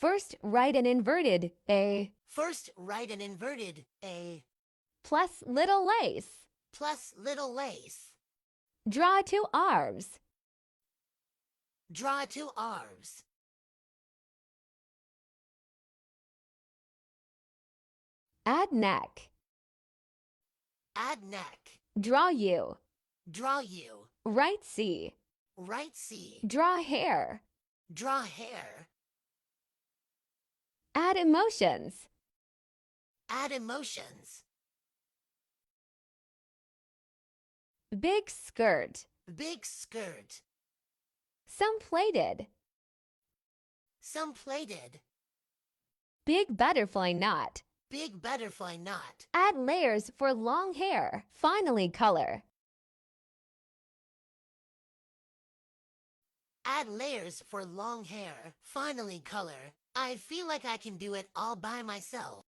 First, write an inverted A First, write an inverted A plus little lace. plus little lace. Draw two arms. Draw two arms. Add neck. Add neck. Draw U. Draw U. Write C. Write C. Draw hair. Draw hair. Add emotions. Add emotions. Big skirt. Big skirt. Some plaited. Some plaited. Big butterfly knot. Big butterfly knot. Add layers for long hair. Finally, color. Add layers for long hair. Finally, color. I feel like I can do it all by myself.